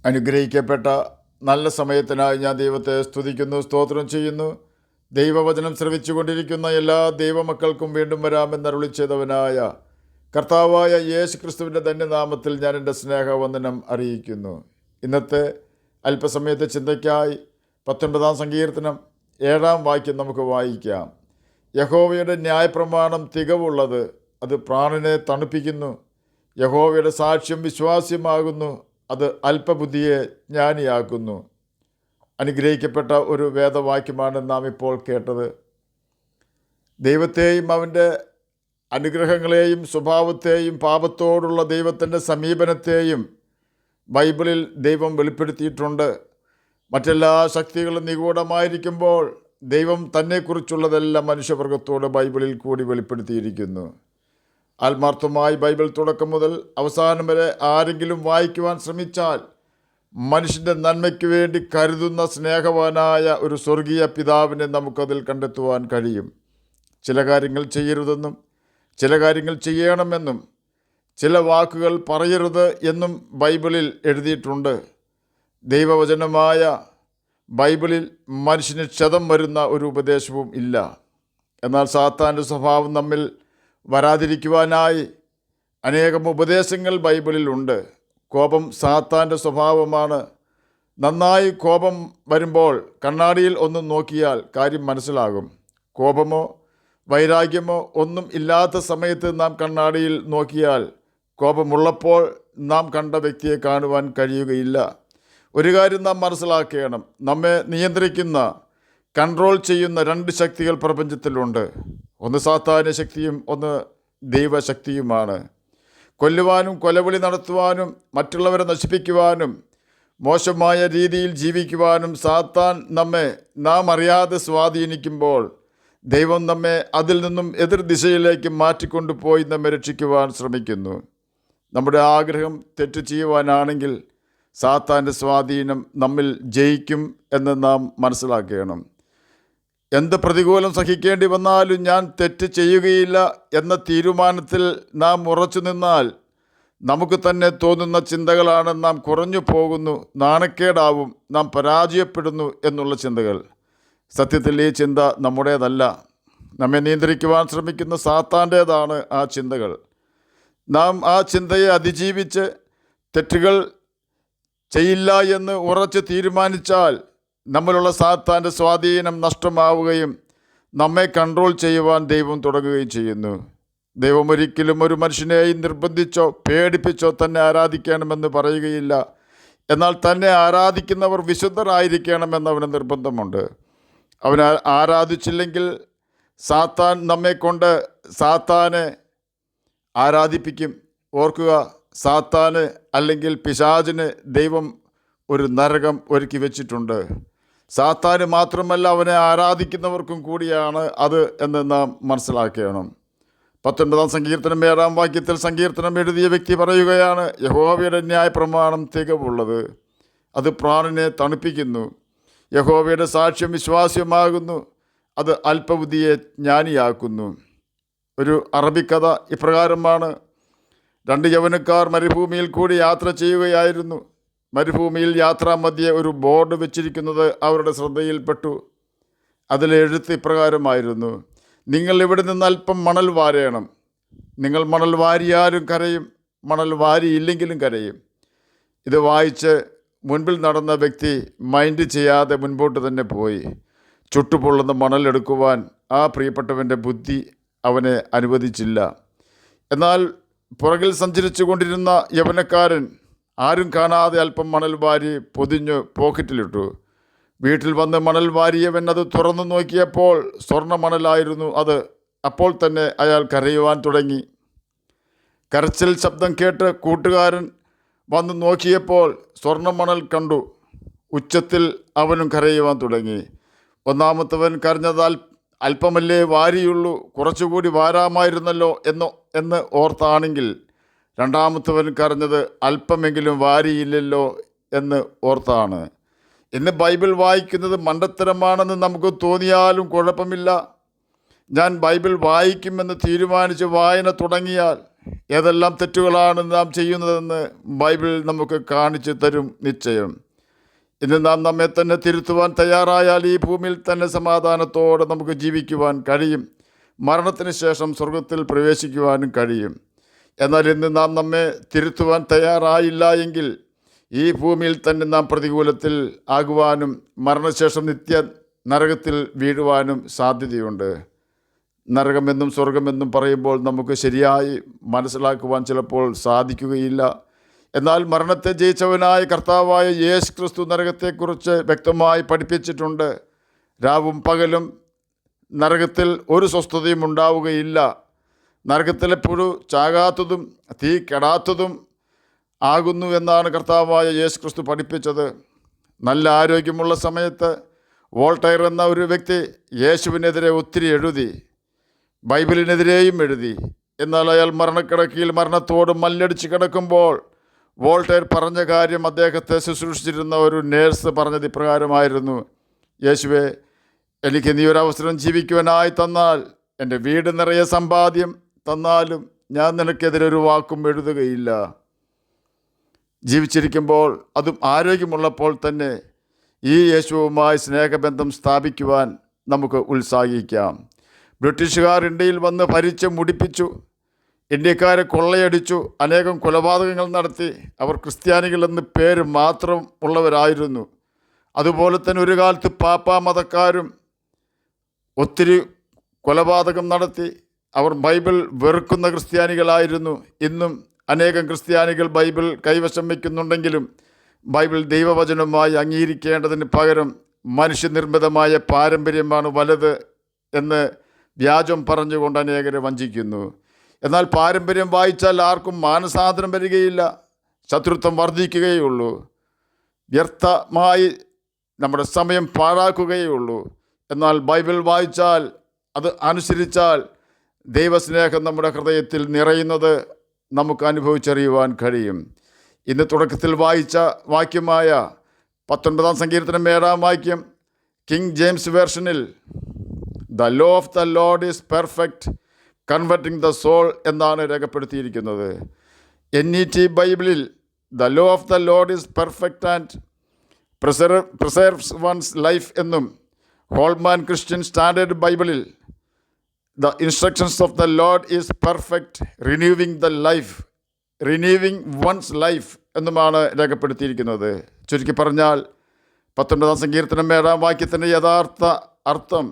അനുഗ്രഹിക്കപ്പെട്ട നല്ല സമയത്തിനായി ഞാൻ ദൈവത്തെ സ്തുതിക്കുന്നു, സ്തോത്രം ചെയ്യുന്നു. ദൈവവചനം ശ്രവിച്ചുകൊണ്ടിരിക്കുന്ന എല്ലാ ദൈവമക്കൾക്കും വീണ്ടും വരാമെന്നരുളി ചെയ്തവനായ കർത്താവായ യേശു ക്രിസ്തുവിൻ്റെ ധന്യനാമത്തിൽ ഞാൻ എൻ്റെ സ്നേഹവന്ദനം അറിയിക്കുന്നു. ഇന്നത്തെ അല്പസമയത്തെ ചിന്തയ്ക്കായി 19 സങ്കീർത്തനം 7 വാക്യം നമുക്ക് വായിക്കാം. യഹോവയുടെ ന്യായപ്രമാണം തികവുള്ളത്, അത് പ്രാണനെ തണുപ്പിക്കുന്നു. യഹോവയുടെ സാക്ഷ്യം വിശ്വാസ്യമാകുന്നു, അത് അല്പബുദ്ധിയെ ജ്ഞാനിയാക്കുന്നു. അനുഗ്രഹിക്കപ്പെട്ട ഒരു വേദവാക്യമാണ് നാം ഇപ്പോൾ കേട്ടത്. ദൈവത്തെയും അവൻ്റെ അനുഗ്രഹങ്ങളെയും സ്വഭാവത്തെയും പാപത്തോടുള്ള ദൈവത്തിൻ്റെ സമീപനത്തെയും ബൈബിളിൽ ദൈവം വെളിപ്പെടുത്തിയിട്ടുണ്ട്. മറ്റെല്ലാ ശക്തികളും നിഗൂഢമായിരിക്കുമ്പോൾ ദൈവം തന്നെക്കുറിച്ചുള്ളതെല്ലാം മനുഷ്യവർഗത്തോട് ബൈബിളിൽ കൂടി വെളിപ്പെടുത്തിയിരിക്കുന്നു. ആത്മാർത്ഥമായി ബൈബിൾ തുടക്കം മുതൽ അവസാനം വരെ ആരെങ്കിലും വായിക്കുവാൻ ശ്രമിച്ചാൽ മനുഷ്യൻ്റെ നന്മയ്ക്ക് വേണ്ടി കരുതുന്ന സ്നേഹവാനായ ഒരു സ്വർഗീയ പിതാവിനെ നമുക്കതിൽ കണ്ടെത്തുവാൻ കഴിയും. ചില കാര്യങ്ങൾ ചെയ്യരുതെന്നും ചില കാര്യങ്ങൾ ചെയ്യണമെന്നും ചില വാക്കുകൾ പറയരുത് എന്നും ബൈബിളിൽ എഴുതിയിട്ടുണ്ട്. ദൈവവചനമായ ബൈബിളിൽ മനുഷ്യന് ക്ഷതം വരുന്ന ഒരു ഉപദേശവും ഇല്ല. എന്നാൽ സാത്താൻ്റെ സ്വഭാവം നമ്മിൽ വരാതിരിക്കുവാനായി അനേകം ഉപദേശങ്ങൾ ബൈബിളിൽ ഉണ്ട്. കോപം സാത്താൻ്റെ സ്വഭാവമാണ്. നന്നായി കോപം വരുമ്പോൾ കണ്ണാടിയിൽ ഒന്ന് നോക്കിയാൽ കാര്യം മനസ്സിലാകും. കോപമോ വൈരാഗ്യമോ ഒന്നും ഇല്ലാത്ത സമയത്ത് നാം കണ്ണാടിയിൽ നോക്കിയാൽ കോപമുള്ളപ്പോൾ നാം കണ്ട വ്യക്തിയെ കാണുവാൻ കഴിയുകയില്ല. ഒരു കാര്യം നാം മനസ്സിലാക്കണം, നമ്മെ നിയന്ത്രിക്കുന്ന, കൺട്രോൾ ചെയ്യുന്ന 2 ശക്തികൾ പ്രപഞ്ചത്തിലുണ്ട്. ഒന്ന് സാത്താന്യ ശക്തിയും ഒന്ന് ദൈവശക്തിയുമാണ്. കൊല്ലുവാനും കൊലവിളി നടത്തുവാനും മറ്റുള്ളവരെ നശിപ്പിക്കുവാനും മോശമായ രീതിയിൽ ജീവിക്കുവാനും സാത്താൻ നാം അറിയാതെ സ്വാധീനിക്കുമ്പോൾ ദൈവം നമ്മെ അതിൽ നിന്നും എതിർ ദിശയിലേക്ക് മാറ്റിക്കൊണ്ടുപോയി നമ്മെ രക്ഷിക്കുവാൻ ശ്രമിക്കുന്നു. നമ്മുടെ ആഗ്രഹം തെറ്റ് ചെയ്യുവാനാണെങ്കിൽ സാത്താൻ്റെ സ്വാധീനം നമ്മിൽ ജയിക്കും എന്ന് നാം മനസ്സിലാക്കണം. എന്ത് പ്രതികൂലം സഹിക്കേണ്ടി വന്നാലും ഞാൻ തെറ്റ് ചെയ്യുകയില്ല എന്ന തീരുമാനത്തിൽ നാം ഉറച്ചു നിന്നാൽ നമുക്ക് തന്നെ തോന്നുന്ന ചിന്തകളാണ് നാം കുറഞ്ഞു പോകുന്നു, നാണക്കേടാവും, നാം പരാജയപ്പെടുന്നു എന്നുള്ള ചിന്തകൾ. സത്യത്തിൽ ഈ ചിന്ത നമ്മുടേതല്ല. നമ്മെ നിയന്ത്രിക്കുവാൻ ശ്രമിക്കുന്ന സാത്താൻ്റേതാണ് ആ ചിന്തകൾ. നാം ആ ചിന്തയെ അതിജീവിച്ച് തെറ്റുകൾ ചെയ്യില്ല എന്ന് ഉറച്ച് തീരുമാനിച്ചാൽ നമ്മളുള്ള സാത്താൻ്റെ സ്വാധീനം നഷ്ടമാവുകയും നമ്മെ കൺട്രോൾ ചെയ്യുവാൻ ദൈവം തുടങ്ങുകയും ചെയ്യുന്നു. ദൈവം ഒരിക്കലും ഒരു മനുഷ്യനെയും നിർബന്ധിച്ചോ പേടിപ്പിച്ചോ തന്നെ ആരാധിക്കണമെന്ന് പറയുകയില്ല. എന്നാൽ തന്നെ ആരാധിക്കുന്നവർ വിശുദ്ധരായിരിക്കണമെന്ന് അവന് നിർബന്ധമുണ്ട്. അവനെ ആരാധിച്ചില്ലെങ്കിൽ സാത്താൻ നമ്മെക്കൊണ്ട് സാത്താനെ ആരാധിപ്പിക്കും. ഓർക്കുക, സാത്താന് അല്ലെങ്കിൽ പിശാചിന് ദൈവം ഒരു നരകം ഒരുക്കി വെച്ചിട്ടുണ്ട്. സാത്താന് മാത്രമല്ല, അവനെ ആരാധിക്കുന്നവർക്കും കൂടിയാണ് അത് എന്ന് നാം മനസ്സിലാക്കണം. 19 സങ്കീർത്തനം 7 വാക്യത്തിൽ സങ്കീർത്തനം എഴുതിയ വ്യക്തി പറയുകയാണ്, യഹോവയുടെ ന്യായപ്രമാണം തികവുള്ളത്, അത് പ്രാണനെ തണുപ്പിക്കുന്നു. യഹോവയുടെ സാക്ഷ്യം വിശ്വാസ്യമാകുന്നു, അത് അല്പബുദ്ധിയെ ജ്ഞാനിയാക്കുന്നു. ഒരു അറബിക്കഥ ഇപ്രകാരമാണ്. 2 യൗവനക്കാർ മരുഭൂമിയിൽ കൂടി യാത്ര ചെയ്യുകയായിരുന്നു. മരുഭൂമിയിൽ യാത്രാമധ്യേ ഒരു ബോർഡ് വെച്ചിരിക്കുന്നത് അവരുടെ ശ്രദ്ധയിൽപ്പെട്ടു. അതിലെഴുത്ത് ഇപ്രകാരമായിരുന്നു, നിങ്ങൾ ഇവിടെ നിന്ന് അല്പം മണൽ വാരേണം. നിങ്ങൾ മണൽ വാരിയാലും കരയും, മണൽ വാരിയില്ലെങ്കിലും കരയും. ഇത് വായിച്ച് മുൻപിൽ നടന്ന വ്യക്തി മൈൻഡ് ചെയ്യാതെ മുൻപോട്ട് തന്നെ പോയി. ചുട്ടുപൊള്ളുന്ന മണൽ എടുക്കുവാൻ ആ പ്രിയപ്പെട്ടവൻ്റെ ബുദ്ധി അവനെ അനുവദിച്ചില്ല. എന്നാൽ പുറകിൽ സഞ്ചരിച്ചു കൊണ്ടിരുന്ന യൗവനക്കാരൻ ആരും കാണാതെ അല്പം മണൽ വാരി പൊതിഞ്ഞ് പോക്കറ്റിലിട്ടു. വീട്ടിൽ വന്ന് മണൽ വാരിയവൻ അത് തുറന്നു നോക്കിയപ്പോൾ സ്വർണ്ണ മണലായിരുന്നു അത്. അപ്പോൾ തന്നെ അയാൾ കരയുവാൻ തുടങ്ങി. കരച്ചിൽ ശബ്ദം കേട്ട് കൂട്ടുകാരൻ വന്ന് നോക്കിയപ്പോൾ സ്വർണ്ണ മണൽ കണ്ടു. ഉച്ചത്തിൽ അവനും കരയുവാൻ തുടങ്ങി. ഒന്നാമത്തവൻ കരഞ്ഞത് അല്പമല്ലേ വാരിയുള്ളൂ, കുറച്ചുകൂടി വാരാമായിരുന്നല്ലോ എന്ന് ഓർത്താണെങ്കിൽ രണ്ടാമത്തവൻ കരഞ്ഞത് അല്പമെങ്കിലും വാരിയില്ലല്ലോ എന്ന് ഓർത്താണ്. ഇന്ന് ബൈബിൾ വായിക്കുന്നത് മണ്ടത്തരമാണെന്ന് നമുക്ക് തോന്നിയാലും കുഴപ്പമില്ല. ഞാൻ ബൈബിൾ വായിക്കുമെന്ന് തീരുമാനിച്ച് വായന തുടങ്ങിയാൽ ഏതെല്ലാം തെറ്റുകളാണ് നാം ചെയ്യുന്നതെന്ന് ബൈബിൾ നമുക്ക് കാണിച്ചു തരും നിശ്ചയം. ഇന്ന് നാം നമ്മെ തന്നെ തിരുത്തുവാൻ തയ്യാറായാൽ ഈ ഭൂമിയിൽ തന്നെ സമാധാനത്തോടെ നമുക്ക് ജീവിക്കുവാൻ കഴിയും. മരണത്തിന് ശേഷം സ്വർഗത്തിൽ പ്രവേശിക്കുവാനും കഴിയും. എന്നാൽ ഇന്ന് നാം നമ്മെ തിരുത്തുവാൻ തയ്യാറായില്ല എങ്കിൽ ഈ ഭൂമിയിൽ തന്നെ നാം പ്രതികൂലത്തിൽ ആകുവാനും മരണശേഷം നിത്യ നരകത്തിൽ വീഴുവാനും സാധ്യതയുണ്ട്. നരകമെന്നും സ്വർഗമെന്നും പറയുമ്പോൾ നമുക്ക് ശരിയായി മനസ്സിലാക്കുവാൻ ചിലപ്പോൾ സാധിക്കുകയില്ല. എന്നാൽ മരണത്തെ ജയിച്ചവനായ കർത്താവായ യേശു ക്രിസ്തു നരകത്തെക്കുറിച്ച് വ്യക്തമായി പഠിപ്പിച്ചിട്ടുണ്ട്. രാവും പകലും നരകത്തിൽ ഒരു സ്വസ്ഥതയും ഉണ്ടാവുകയില്ല. നരകത്തിലെ പുഴു ചാകാത്തതും തീ കെടാത്തതും ആകുന്നു എന്നാണ് കർത്താവായ യേശു ക്രിസ്തു പഠിപ്പിച്ചത്. നല്ല ആരോഗ്യമുള്ള സമയത്ത് വോൾട്ടയർ എന്ന ഒരു വ്യക്തി യേശുവിനെതിരെ ഒത്തിരി എഴുതി, ബൈബിളിനെതിരെയും എഴുതി. എന്നാൽ അയാൾ മരണക്കിടക്കയിൽ മരണത്തോട് മല്ലടിച്ച് കിടക്കുമ്പോൾ വോൾട്ടയർ പറഞ്ഞ കാര്യം അദ്ദേഹത്തെ ശുശ്രൂഷിച്ചിരുന്ന ഒരു നേഴ്സ് പറഞ്ഞത് ഇപ്രകാരമായിരുന്നു: യേശുവേ, എനിക്ക് നീ ഒരവസരം ജീവിക്കുവാനായി തന്നാൽ, എൻ്റെ വീട് നിറയെ സമ്പാദ്യം തന്നാലും ഞാൻ നിനക്കെതിരെ ഒരു വാക്കും എഴുതുകയില്ല. ജീവിച്ചിരിക്കുമ്പോൾ, അതും ആരോഗ്യമുള്ളപ്പോൾ തന്നെ ഈ യേശുവുമായി സ്നേഹബന്ധം സ്ഥാപിക്കുവാൻ നമുക്ക് ഉത്സാഹിക്കാം. ബ്രിട്ടീഷുകാർ ഇന്ത്യയിൽ വന്ന് ഭരിച്ച് മുടിപ്പിച്ചു. ഇന്ത്യക്കാരെ കൊള്ളയടിച്ചു. അനേകം കൊലപാതകങ്ങൾ നടത്തി. അവർ ക്രിസ്ത്യാനികളെന്ന് പേര് മാത്രം ഉള്ളവരായിരുന്നു. അതുപോലെ തന്നെ ഒരു കാലത്ത് പാപ്പാ മതക്കാരും ഒത്തിരി കൊലപാതകം നടത്തി. അവർ ബൈബിൾ വെറുക്കുന്ന ക്രിസ്ത്യാനികളായിരുന്നു. ഇന്നും അനേകം ക്രിസ്ത്യാനികൾ ബൈബിൾ കൈവശം വയ്ക്കുന്നുണ്ടെങ്കിലും ബൈബിൾ ദൈവവചനമായി അംഗീകരിക്കേണ്ടതിന് പകരം മനുഷ്യനിർമ്മിതമായ പാരമ്പര്യമാണ് വലുത് എന്ന് വ്യാജം പറഞ്ഞുകൊണ്ട് അനേകരെ വഞ്ചിക്കുന്നു. എന്നാൽ പാരമ്പര്യം വായിച്ചാൽ ആർക്കും മാനസാന്തരം വരികയില്ല, ശത്രുത്വം വർദ്ധിക്കുകയുള്ളൂ, വ്യർത്ഥമായി നമ്മുടെ സമയം പാഴാക്കുകയുള്ളൂ. എന്നാൽ ബൈബിൾ വായിച്ചാൽ, അത് അനുസരിച്ചാൽ ദൈവസ്നേഹം നമ്മുടെ ഹൃദയത്തിൽ നിറയുന്നത് നമുക്ക് അനുഭവിച്ചറിയുവാൻ കഴിയും. ഇന്ന് തുടക്കത്തിൽ വായിച്ച വാക്യമായ 19-ാം സങ്കീർത്തനം 7-ാം വാക്യം കിങ് ജെയിംസ് വേർഷനിൽ the law of the Lord is perfect converting the soul എന്നാണ് രേഖപ്പെടുത്തിയിരിക്കുന്നത്. NET ബൈബിളിൽ the law of the Lord is perfect and preserves one's life എന്നും, ഹോൾമാൻ ക്രിസ്ത്യൻ സ്റ്റാൻഡേർഡ് ബൈബിളിൽ the instructions of the Lord is perfect renewing one's life എന്നുമാണ് രേഖപ്പെടുത്തിയിരിക്കുന്നത്. ചുരുക്കി പറഞ്ഞാൽ 19-ാം സങ്കീർത്തനം 7-ാം വാക്യത്തിൻ്റെ യഥാർത്ഥ അർത്ഥം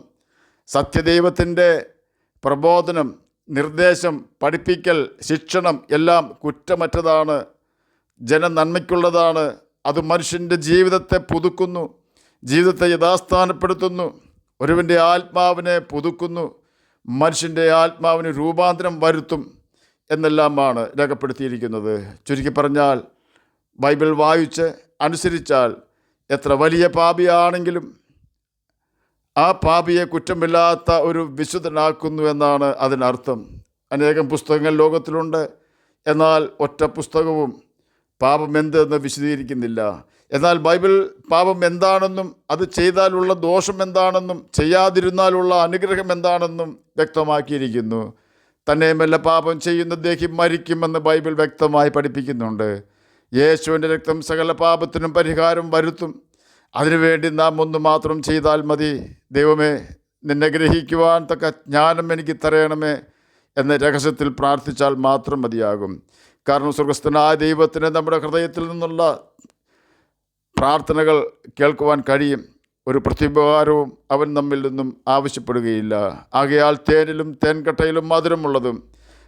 സത്യദൈവത്തിൻ്റെ പ്രബോധനം, നിർദ്ദേശം, പഠിപ്പിക്കൽ, ശിക്ഷണം എല്ലാം കുറ്റമറ്റതാണ്, ജനനന്മയ്ക്കുള്ളതാണ്. അത് മനുഷ്യൻ്റെ ജീവിതത്തെ പുതുക്കുന്നു, ജീവിതത്തെ യഥാസ്ഥാനപ്പെടുത്തുന്നു, ഒരുവൻ്റെ ആത്മാവിനെ പുതുക്കുന്നു, മനുഷ്യൻ്റെ ആത്മാവിന് രൂപാന്തരം വരുത്തും എന്നെല്ലാമാണ് രേഖപ്പെടുത്തിയിരിക്കുന്നത്. ചുരുക്കി പറഞ്ഞാൽ ബൈബിൾ വായിച്ച് അനുസരിച്ചാൽ എത്ര വലിയ പാപിയാണെങ്കിലും ആ പാപിയെ കുറ്റമില്ലാത്ത ഒരു വിശുദ്ധനാക്കുന്നു എന്നാണ് അതിനർത്ഥം. അനേകം പുസ്തകങ്ങൾ ലോകത്തിലുണ്ട്. എന്നാൽ ഒറ്റ പുസ്തകവും പാപം എന്തെന്ന് വിശദീകരിക്കുന്നില്ല. എന്നാൽ ബൈബിൾ പാപം എന്താണെന്നും അത് ചെയ്താലുള്ള ദോഷം എന്താണെന്നും ചെയ്യാതിരുന്നാലുള്ള അനുഗ്രഹം എന്താണെന്നും വ്യക്തമാക്കിയിരിക്കുന്നു. തന്നെയുമല്ല, പാപം ചെയ്യുന്ന ദേഹി മരിക്കുമെന്ന് ബൈബിൾ വ്യക്തമായി പഠിപ്പിക്കുന്നുണ്ട്. യേശുവിൻ്റെ രക്തം സകല പാപത്തിനും പരിഹാരം വരുത്തും. അതിനുവേണ്ടി നാം ഒന്ന് മാത്രം ചെയ്താൽ മതി. ദൈവമേ, നിന്നെ ഗ്രഹിക്കുവാൻ തക്ക ജ്ഞാനം എനിക്ക് തരയണമേ എന്ന രഹസ്യത്തിൽ പ്രാർത്ഥിച്ചാൽ മാത്രം മതിയാകും. കാരണം സ്വർഗസ്ഥനായ ദൈവത്തിന് നമ്മുടെ ഹൃദയത്തിൽ നിന്നുള്ള പ്രാർത്ഥനകൾ കേൾക്കുവാൻ കഴിയും. ഒരു പ്രത്യുപകാരവും അവൻ നമ്മിൽ നിന്നും ആവശ്യപ്പെടുകയില്ല. ആകയാൽ തേനിലും തേൻകട്ടയിലും മധുരമുള്ളതും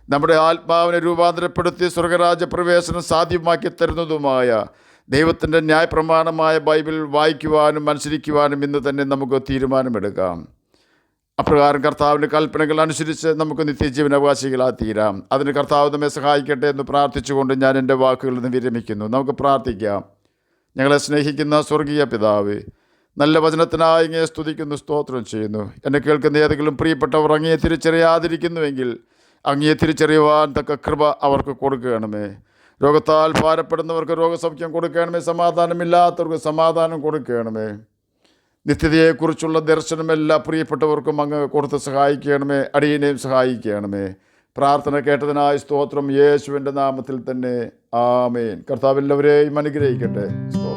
നമ്മുടെ ആത്മാവിനെ രൂപാന്തരപ്പെടുത്തി സ്വർഗരാജ്യ പ്രവേശനം സാധ്യമാക്കി തരുന്നതുമായ ദൈവത്തിൻ്റെ ന്യായപ്രമാണമായ ബൈബിൾ വായിക്കുവാനും അനുസരിക്കുവാനും ഇന്ന് തന്നെ നമുക്ക് തീരുമാനമെടുക്കാം. അപ്രകാരം കർത്താവിൻ്റെ കൽപ്പനകൾ അനുസരിച്ച് നമുക്ക് നിത്യജീവനാവകാശികളായി തീരാം. അതിന് കർത്താവ് നമ്മെ സഹായിക്കട്ടെ എന്ന് പ്രാർത്ഥിച്ചുകൊണ്ട് ഞാൻ എൻ്റെ വാക്കുകളിൽ നിന്ന് വിരമിക്കുന്നു. നമുക്ക് പ്രാർത്ഥിക്കാം. ഞങ്ങളെ സ്നേഹിക്കുന്ന സ്വർഗീയ പിതാവേ, നല്ല വചനത്തിനായി അങ്ങയെ സ്തുതിക്കുന്നു, സ്തോത്രം ചെയ്യുന്നു. എന്നെ കേൾക്കുന്ന ഏതെങ്കിലും പ്രിയപ്പെട്ടവർ അങ്ങയെ തിരിച്ചറിയാതിരിക്കുന്നുവെങ്കിൽ അങ്ങയെ തിരിച്ചറിയുവാൻ തക്ക കൃപ അവർക്ക് കൊടുക്കണമേ. രോഗത്താൽ ഭാരപ്പെടുന്നവർക്ക് രോഗസൗഖ്യം കൊടുക്കണമേ. സമാധാനമില്ലാത്തവർക്ക് സമാധാനം കൊടുക്കണമേ. നിത്യതയെക്കുറിച്ചുള്ള ദർശനം എല്ലാ പ്രിയപ്പെട്ടവർക്കും അങ്ങ് കൊടുത്ത് സഹായിക്കണമേ. അടിയനെയും സഹായിക്കണമേ. പ്രാർത്ഥന കേട്ടതിനായി സ്തോത്രം. യേശുവിൻ്റെ നാമത്തിൽ തന്നെ ആമേൻ. കർത്താവ് എല്ലാവരെയും അനുഗ്രഹിക്കട്ടെ. സ്തോത്രം.